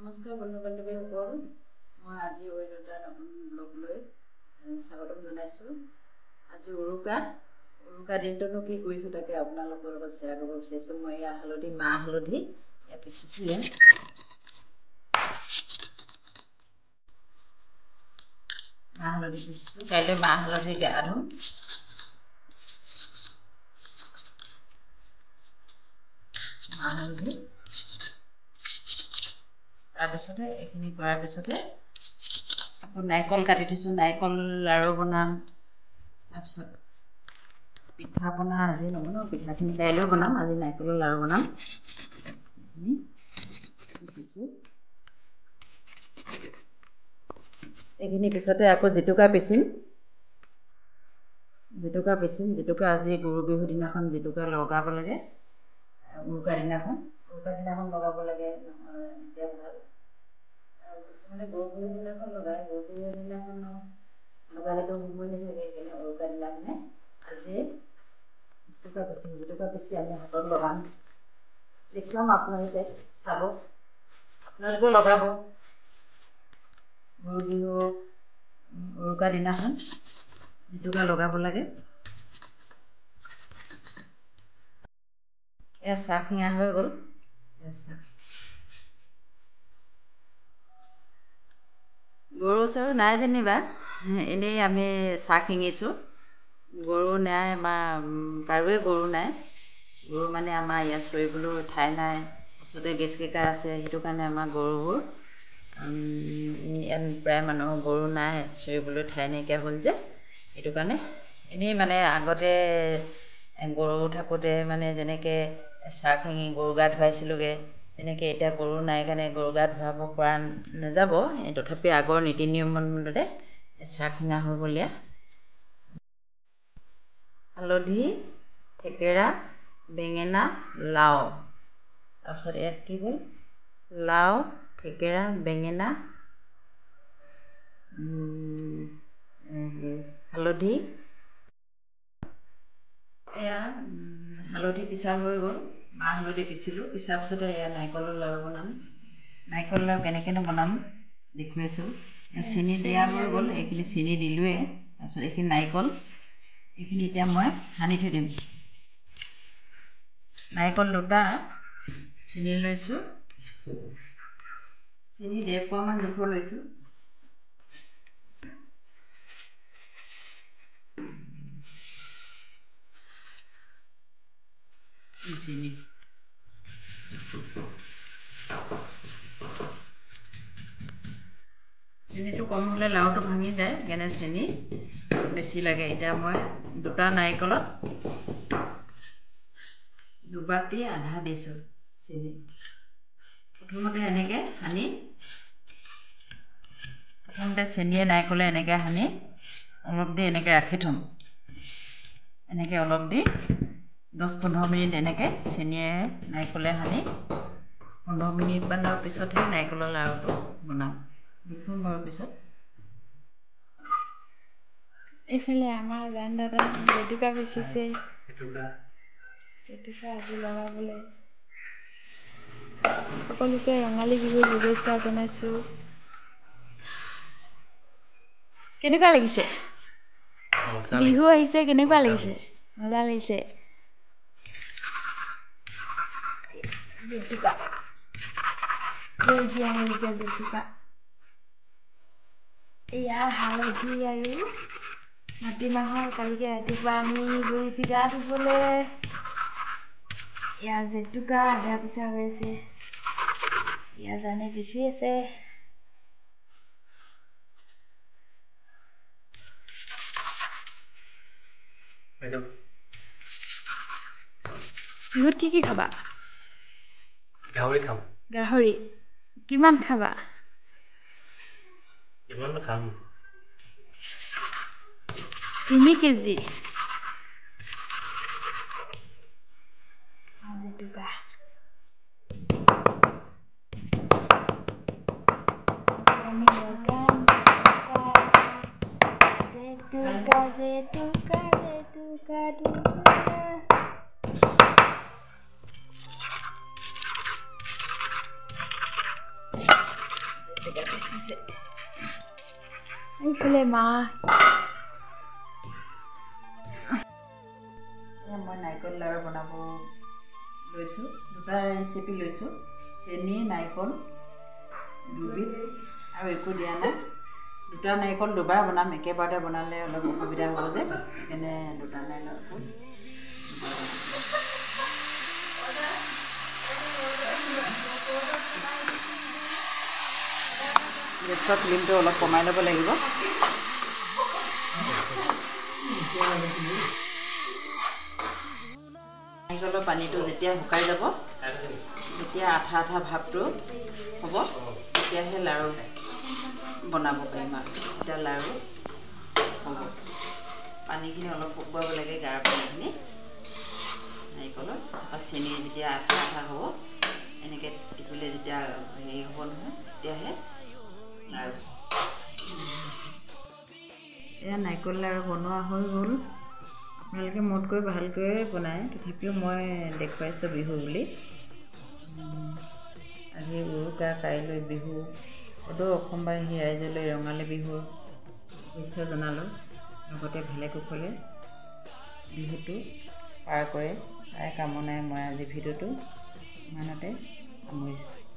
নমস্কাৰ বন্ধু বান্ধৱীসকল, মই আজি এটা নতুন ব্লগ লৈ স্বাগতম জনাইছোঁ। আজি উৰুকা দিনটোনো কি কৰিছোঁ তাকে আপোনালোকৰ লগত শ্বেয়াৰ কৰিব বিচাৰিছোঁ। মই এয়া মাহ হালধি পিচিছিলোঁ। মাহ হালধি পিচিছোঁ, কাইলৈ মাহ হালধি গা ধুম। মাহ হালধি তাৰপিছতে এইখিনি কৰাৰ পিছতে আকৌ নাৰিকল কাটি থৈছোঁ, নাৰিকল লাড়ু বনাম। তাৰপিছত পিঠা পনা আজি নবনাওঁ, পিঠাখিনি কাইলৈও বনাম। আজি নাৰিকলৰ লাড়ু বনাম। এইখিনি পিছতে আকৌ জেতুকা পিচিম। জেতুকা আজি গৰু বিহুৰ দিনাখন জেতুকা লগাব লাগে। উৰুকা দিনাখন লগাব লাগে, এতিয়া ভাল। মানে গৰু বিহুৰ দিনাখন লগাই, গৰু বিহুৰ দিনাখন লগালেতো সময় নাথাকে। সেইকাৰণে উৰুকা দিনাখনে আজি জেতুকা পিচি আমি হাতত লগাম। দেখুৱাম, আপোনালোকে চাব, আপোনালোকেও লগাব। গৰু বিহু উৰুকা দিনাখন জেতুকা লগাব লাগে। এয়া চাহ খিঙা হৈ গ'ল। গৰু চৰু নাই যেনিবা, এনেই আমি চাহ খিঙিছোঁ। গৰু নাই, আমাৰ কাৰোৱে গৰু নাই। গৰু মানে আমাৰ ইয়াত চৰিবলৈ ঠাই নাই, ওচৰতে গেছ কেকাৰ আছে। সেইটো কাৰণে আমাৰ গৰুবোৰ ইয়াত প্ৰায় মানুহৰ গৰু নাই, চৰিবলৈ ঠাই নাইকিয়া হ'ল যে। সেইটো কাৰণে এনেই মানে আগতে গৰু থাকোঁতে মানে যেনেকৈ চাহ খিঙি গৰু গা ধুৱাইছিলোঁগৈ, তেনেকৈ এতিয়া গৰু নাই কাৰণে গৰু গা ধুৱাব পৰা নাযাব। তথাপি আগৰ নীতি নিয়মৰ মতে চাহ খিঙা হৈ গ'ল। ইয়াত হালধি, থেকেৰা, বেঙেনা, লাও। তাৰপিছত ইয়াত কি হ'ল, লাও, থেকেৰা, বেঙেনা, হালধি। এয়া হালধি পিচা হৈ গ'ল, মাহ হালধি পিচিলোঁ। পিছাৰ পিছতে এয়া নাৰিকলৰ লাড়ু বনাম। নাৰিকলৰ লাড়ু কেনেকৈনো বনাম দেখুৱাইছোঁ। চেনি দিয়া হৈ গ'ল, এইখিনি চেনি দিলোঁৱে। তাৰপিছত এইখিনি নাৰিকল, এইখিনি এতিয়া মই সানি থৈ দিম। নাৰিকল দুটা চেনি লৈছোঁ, চেনি 1.5 পোৱামান জোখৰ লৈছোঁ। চেনিটো কম হ'লে লাড়ুটো ভাঙি যায়, সেইকাৰণে চেনি বেছি লাগে। এতিয়া মই দুটা নাৰিকলত 2 বাটি আধা দিছোঁ চেনি। প্ৰথমতে চেনিয়ে নাৰিকলে এনেকৈ সানি অলপ দি এনেকৈ ৰাখি থ'ম। এনেকৈ অলপ দি 10-15 মিনিট এনেকৈ চেনিয়ে নাৰিকলে সানি 15 মিনিটমানৰ পিছতহে নাৰিকলৰ লাড়ুটো বনাম। দেখুৱাম বাৰু পিছত। এইফালে আমাৰ জান দাদা জেতুকা পিচিছে। জেতুকা আজি লগাবলৈ। সকলোকে ৰঙালী বিহুৰ শুভেচ্ছা জনাইছোঁ। কেনেকুৱা লাগিছে? বিহু আহিছে, কেনেকুৱা লাগিছে? মজা লাগিছে। জেতুকা জেতুকা এয়া হালধি আৰু মাটিমাহৰ কালিকে ৰাতিপুৱা আমি গৈ উঠি গা ধুবলৈ। এয়া জেতুকা আধা পিছা হৈ আছে, এয়া জানে পিচি আছে। বিহুত কি খাবা? গাহৰি খাম। গাহৰি কিমান খাবা? কিমান খাম? 3 কেজি। জেতুকা বাচিছে এইফালে মা মই নাৰিকল লাড়ু বনাব লৈছোঁ দুটা ৰেচিপি লৈছোঁ চেনি নাৰিকল দুবিধ আৰু একো দিয়া নাই দুটা নাৰিকল দুবাৰ বনাম একেবাৰতে বনালে অলপ অসুবিধা হ'ব যে সেইকাৰণে দুটা নাৰিকল গেছৰ ফ্লেমটো অলপ কমাই ল'ব লাগিব নাৰিকলৰ পানীটো যেতিয়া শুকাই যাব যেতিয়া আঠা আঠা ভাৱটো হ'ব তেতিয়াহে লাড়ু বনাব পাৰিম আৰু এতিয়া লাড়ু হ'ব পানীখিনি অলপ শুকুৱাব লাগে গাৰ পানীখিনি নাৰিকলৰ তাৰপৰা চেনি যেতিয়া আঠা আঠা হ'ব এনেকৈ টিপিলে যেতিয়া হেৰি হ'ব নহয় তেতিয়াহে লাড়ু এয়া নাৰিকল লাড়ু বনোৱা হৈ গ'ল আপোনালোকে মোতকৈ ভালকৈ বনায় তথাপিও মই দেখুৱাইছোঁ বিহু বুলি আজি উৰুকা কাইলৈ বিহু সদৌ অসমবাসী ৰাইজলৈ ৰঙালী বিহুৰ শুভেচ্ছা জনালোঁ লগতে ভালে কুশলে বিহুটো পাৰ কৰে তাৰে কামনাই মই আজি ভিডিঅ'টো ইমানতে সামৰিছোঁ